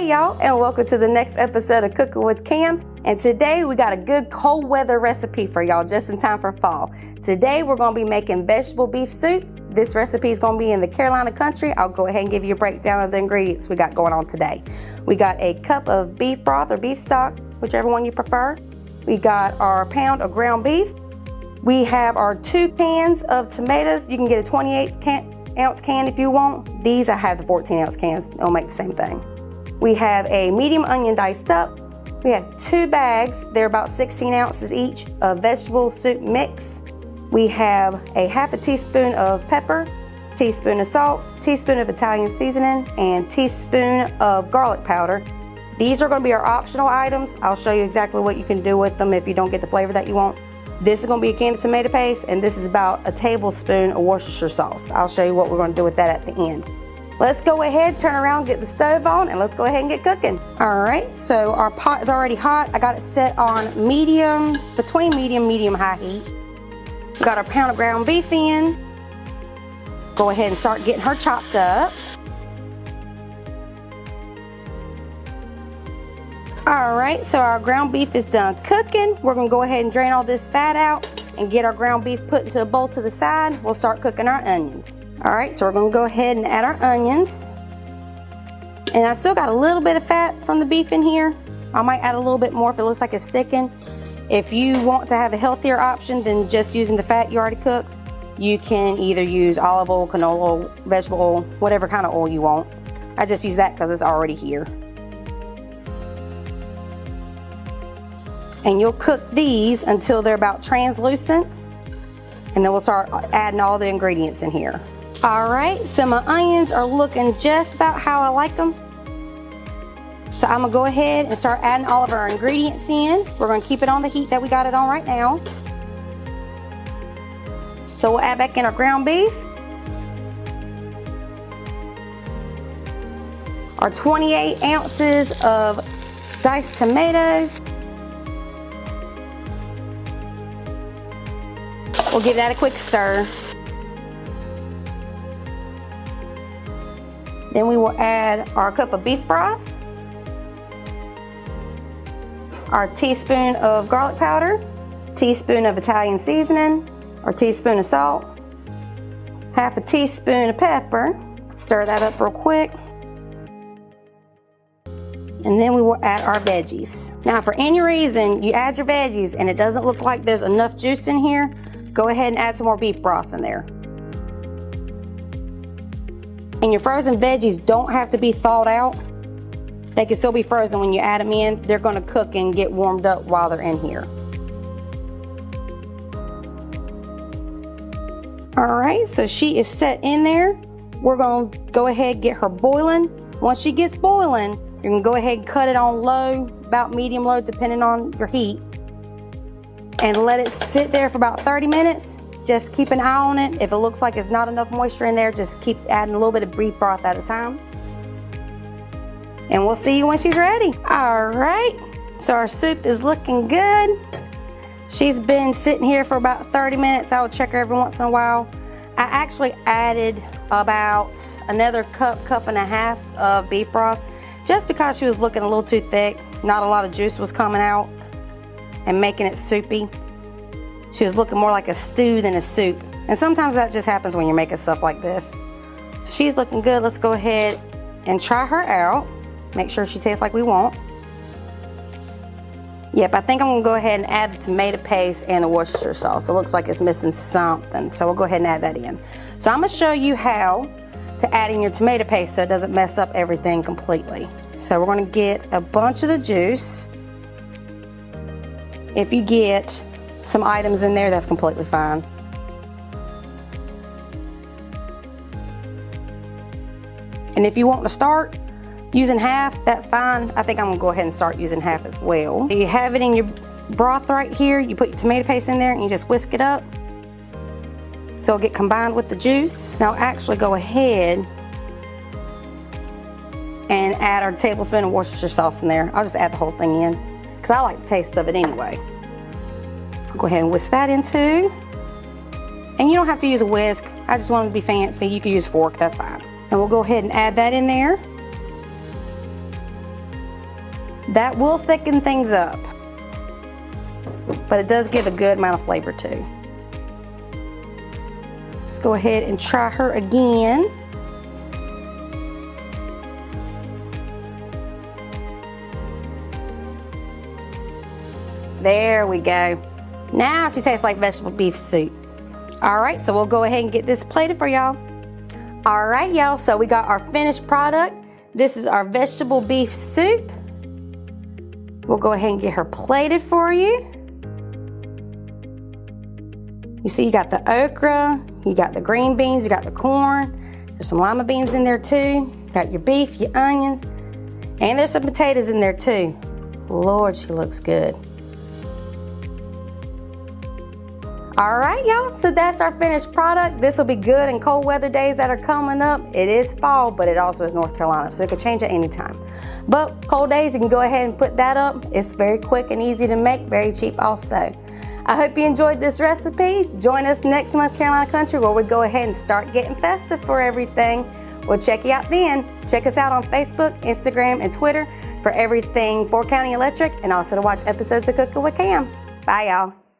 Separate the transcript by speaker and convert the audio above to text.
Speaker 1: Hey y'all, and welcome to the next episode of Cooking with Cam. And today we got a good cold weather recipe for y'all just in time for fall. Today we're going to be making vegetable beef soup. This recipe is going to be in the Carolina country. I'll go ahead and give you a breakdown of the ingredients we got going on today. We got a cup of beef broth or beef stock, whichever one you prefer. We got our pound of ground beef. We have our 2 cans of tomatoes. You can get a 28-ounce can if you want. These I have the 14-ounce cans. It'll make the same thing. We have a medium onion diced up. We have 2 bags, they're about 16 ounces each, of vegetable soup mix. We have a half a teaspoon of pepper, teaspoon of salt, teaspoon of Italian seasoning, and teaspoon of garlic powder. These are going to be our optional items. I'll show you exactly what you can do with them if you don't get the flavor that you want. This is going to be a can of tomato paste, and this is about a tablespoon of Worcestershire sauce. I'll show you what we're going to do with that at the end. Let's go ahead, turn around, get the stove on, and let's go ahead and get cooking. All right, so our pot is already hot. I got it set on medium, between medium, high heat. We got our pound of ground beef in. Go ahead and start getting her chopped up. All right, so our ground beef is done cooking. We're gonna go ahead and drain all this fat out and get our ground beef put into a bowl to the side. We'll start cooking our onions. All right, so we're gonna go ahead and add our onions. And I still got a little bit of fat from the beef in here. I might add a little bit more if it looks like it's sticking. If you want to have a healthier option than just using the fat you already cooked, you can either use olive oil, canola oil, vegetable oil, whatever kind of oil you want. I just use that because it's already here. And you'll cook these until they're about translucent, and then we'll start adding all the ingredients in here. All right, so my onions are looking just about how I like them. So I'm gonna go ahead and start adding all of our ingredients in. We're gonna keep it on the heat that we got it on right now. So we'll add back in our ground beef, our 28 ounces of diced tomatoes. We'll give that a quick stir. Then we will add our cup of beef broth, our teaspoon of garlic powder, teaspoon of Italian seasoning, our teaspoon of salt, half a teaspoon of pepper. Stir that up real quick. And then we will add our veggies. Now, if for any reason you add your veggies and it doesn't look like there's enough juice in here, go ahead and add some more beef broth in there. And your frozen veggies don't have to be thawed out. They can still be frozen when you add them in. They're gonna cook and get warmed up while they're in here. All right, so she is set in there. We're gonna go ahead and get her boiling. Once she gets boiling, you're gonna go ahead and cut it on low, about medium low, depending on your heat. And let it sit there for about 30 minutes. Just keep an eye on it. If it looks like it's not enough moisture in there, just keep adding a little bit of beef broth at a time. And we'll see you when she's ready. All right, so our soup is looking good. She's been sitting here for about 30 minutes. I will check her every once in a while. I actually added about another cup and a half of beef broth, just because she was looking a little too thick. Not a lot of juice was coming out and making it soupy. She was looking more like a stew than a soup. And sometimes that just happens when you're making stuff like this. So she's looking good. Let's go ahead and try her out. Make sure she tastes like we want. Yep, I think I'm gonna go ahead and add the tomato paste and the Worcestershire sauce. It looks like it's missing something, so we'll go ahead and add that in. So I'm gonna show you how to add in your tomato paste so it doesn't mess up everything completely. So we're gonna get a bunch of the juice. If you get some items in there, that's completely fine. And if you want to start using half, that's fine. I think I'm gonna go ahead and start using half as well. You have it in your broth right here. You put your tomato paste in there and you just whisk it up so it'll get combined with the juice. Now actually go ahead and add our tablespoon of Worcestershire sauce in there. I'll just add the whole thing in because I like the taste of it anyway. I'll go ahead and whisk that in too. And you don't have to use a whisk. I just wanted to be fancy. You can use a fork, that's fine. And we'll go ahead and add that in there. That will thicken things up, but it does give a good amount of flavor too. Let's go ahead and try her again. There we go. Now she tastes like vegetable beef soup. All right, so we'll go ahead and get this plated for y'all. All right, y'all, so we got our finished product. This is our vegetable beef soup. We'll go ahead and get her plated for you. You see you got the okra, you got the green beans, you got the corn. There's some lima beans in there too. You got your beef, your onions, and there's some potatoes in there too. Lord, she looks good. All right, y'all, so that's our finished product. This will be good in cold weather days that are coming up. It is fall, but it also is North Carolina, so it could change at any time. But cold days, you can go ahead and put that up. It's very quick and easy to make, very cheap also. I hope you enjoyed this recipe. Join us next month, Carolina Country, where we go ahead and start getting festive for everything. We'll check you out then. Check us out on Facebook, Instagram, and Twitter for everything 4 County Electric, and also to watch episodes of Cooking with Cam. Bye, y'all.